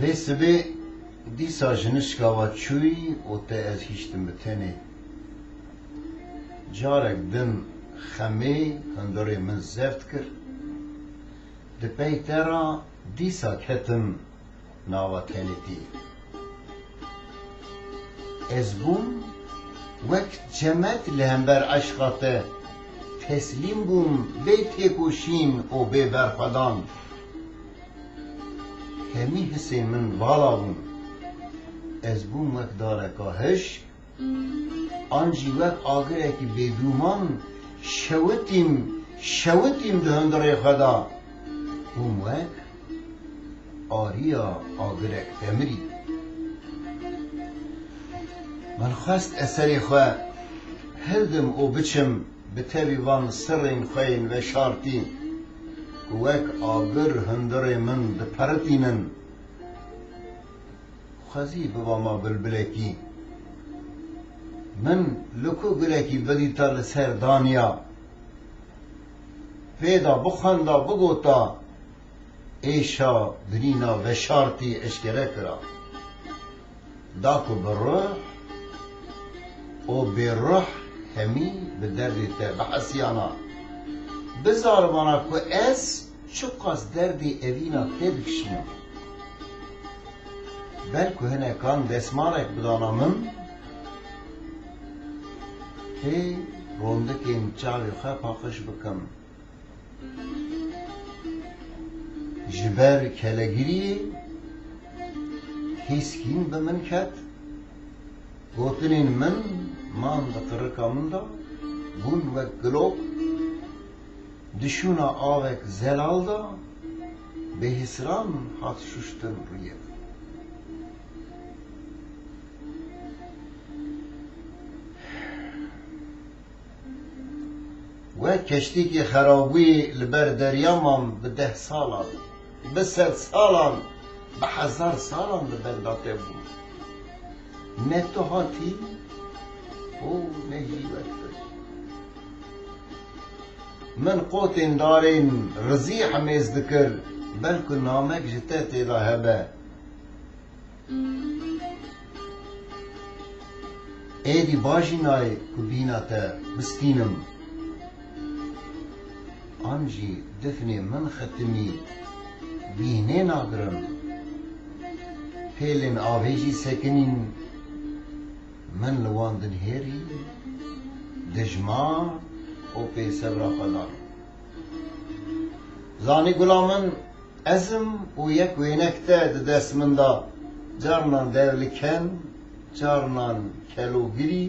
Vesibe dîsa jinişkava çûyî û te ez hîştim bi tenê. Carek din xemê hundirê min zeft kir. Di peytera dîsa ketim nava tenêtî. Ez bûm wek cemet li hember eşqa te teslîm bûm bê têkoşîn û bê berxwedan. Hemî hisên min vala bûn. Ez bûm wek dareka hişk, an jî wek agirekî bêdûman şewitîm di hundirê xwe da. Bûm wek ariya agirek demirî. Min xwest eserê xwe hildim û biçim bi tevî van sirrên xwe yên veşartî ku wek agir hundirê min diperitînin. Xwezî biba ma bilbilekî. Min li ku gulekî bidîta li ser daniya. Pêda bixwenda bigota êşa birîna veşartî eşkere kira. Da ku bi ruh û bê ruh hemî bi derdê te bihesyana. Bizar bana ku ez çi qas derdê evîna te dikişînim. Belku hinekan desmarek bidana min tê rondikên çavê xwe paqij bikim. Ji ber kelegiriyê hîskîn bi min ket, gotinên min man di qirika min da bûn wek gilok, dişûna avek zelal da bêhîsran hat şuştin rûyê. Wek keştîkê xerabûyê li ber derya mam bi 10 salan, bi 100 salan, bi 1000 salan li ber te bûm. Ne tu hatî û ne jî wek tir. Min qotên darên rizî hemêz dikir, belku namek ji te têda hebe. Êdî bajî nayê ku bîna te bistînim. An jî difnê min xetimî bînê nagirim. Pêlên avê jî sekinîn, min li wan dinhêrî, dijmar û pêsebra xwedan. Zanî gula min ezim û yek wênek te di dest min da, carnan devliken, carnan kelûgirî,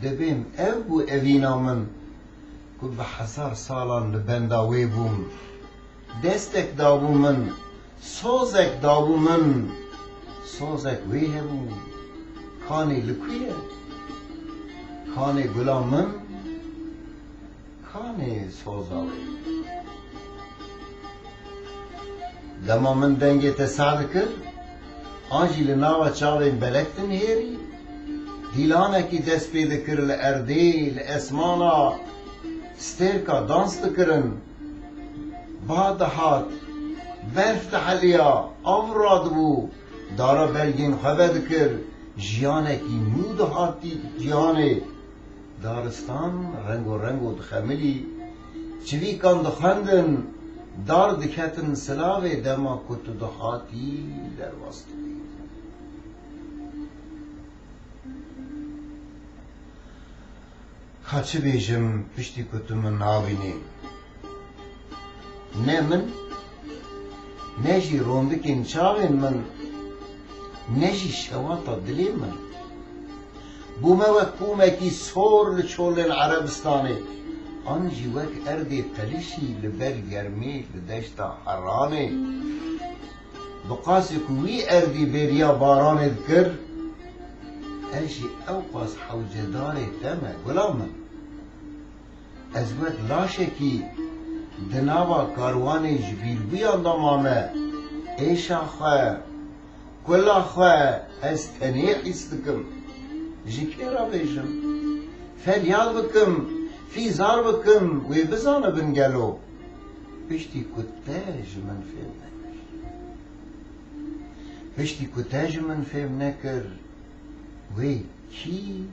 dibêm ev bû evîna min ku bi 1000 salan li benda wê bûm. Destek dabû min, sozek dabû min, sozek wê hebû. Kanê li ku ye? Kanê gula min, kanê soza wê. Dema min dengê te sar dikir, an jî li nava çavên belek dinhêrî, dîlanekî dest pê dikir li erdê, li esmana, stêrka dans dikirin. Ba dihat, berf diheliya, av radibû, dara belgên xwe vedikir, jiyanekî nû dihatî cîhanê. Daristan rengo rengo dixemilî, çivîkan dixwendin, dar diketin silavê dema ku tu dihatî derwas dikî. Ka çi bêjim piştî ku tu min nabînî. Ne min, ne jî rondikên çavên min, ne jî şewata dilê min. Bûme wek pûmekî sor li çolên Erebistanê, an jî wek erdê telîşî li ber germê li deşta Heranê. Bi qasî ku wî erdî bêriya baranê dikir, ez jî ew qas hewcedarê te me gula min. Ez wek laşekî di nava karwanê ji bîrbuyan da mame, êşa xwe, kula xwe ez tenê hîs dikim. Ji kê re bêjim? Feryal bikim, fîzar bikim, wê bizanibin gelo. Piştî ku te ji min fêr nekir. پشتی کتاج من فهم نکر وی کی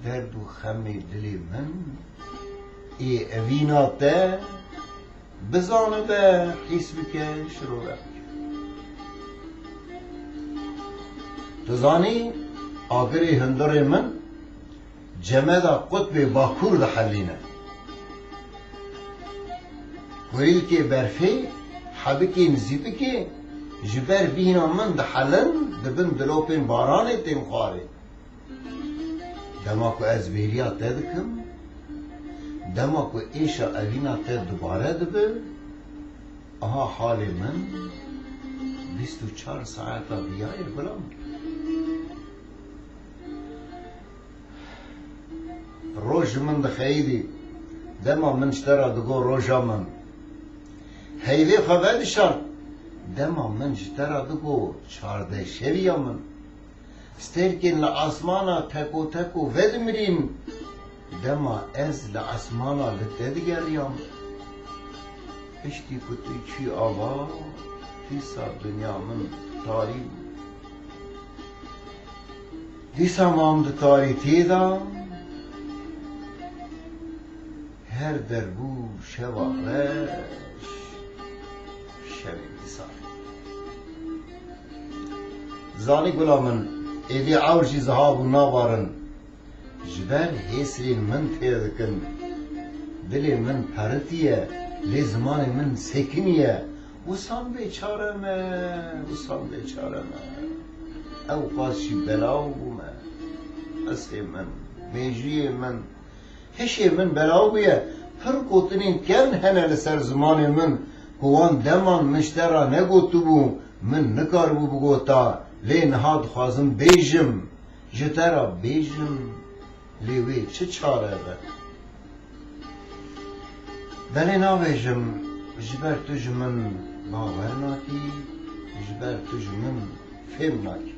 درد و خم دلی من ای اویناته بزانه به حیث بکش رو بکر تو زانی آگری هندر من جمع دا قطب باکور دا حلینه ویل که برفی حبکی نزیبه که جبر بینا من دا حلن دبن دلوپین بارانه تیم خواره دما کو از بیریا تدکم دما کو ایشا اوینا تد دوباره دبه آها حال من 24 ساعت بیای بلام روش من دخیدی دما من اشترى دقو روشا من هیلی خبر شرط دما من اشترى دقو 14 شبیه من سترکن لآسمانا تکو تکو ودمریم دما از لآسمانا لتدگریم اشتی کتی چی آوا دیسا دنیا من تاری دیسا مام تاری تیدا هر دربو شوارش شوی دیسا زانی گلا من ایدی عورشی زهاب و نابارن جبر حسرین من تیدکن دل من پرتیه لزمان من سکنیه وسام بیچاره او قاسشی بلاو بومه حسی من میجی من هشی من بلاو بیه پر قوتنین کن هنه لسر زمان من هوان دمان مشترا نگوتو بو من نکار بو بگوتا لی نهاد خوازم بیجم جترا بیجم لیوی چه چاره به بله ناویجم جبر تو جمن باور ناکی جبر تو جمن فهم ناکی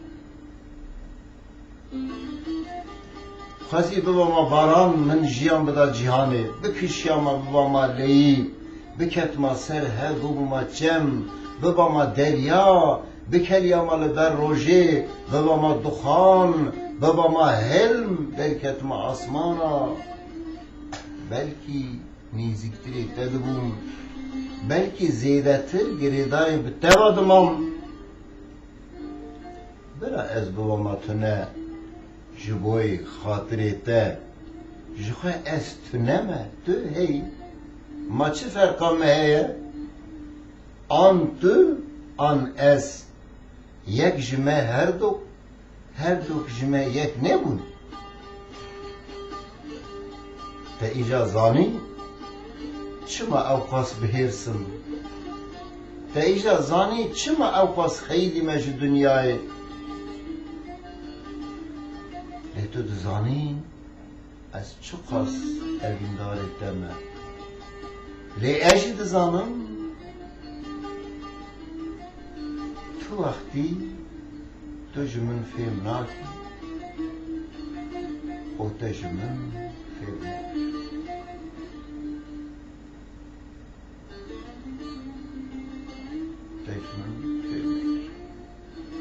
خواستی بابا ما باران من جیان بدا جیهانه بکشیا ما بابا ما لی بکت ما سر هر بابا ما چم بابا ما دریا بکلیا ما لبر روژه بابا ما دخان بابا ما حلم برکت ما آسمانا بلکی نیزیکتری تدبون بلکی زیدتر گریدای بتوادمم برا از بابا ما تنه جبوی خاطره ته جخواه از تنمه تو هی ما چه فرقا هیه آن تو آن از یک جمعه هر دو جمعه یک نبود تا ایجا زانی چما اوقاس بهرسم تا ایجا زانی چما اوقاس خیلی مج دنیای لی تو دزانی از چه قاس اویندار دمه لی ایجی دزانم تو وقتی تو جمن فهم ناکی او تا جمن فهم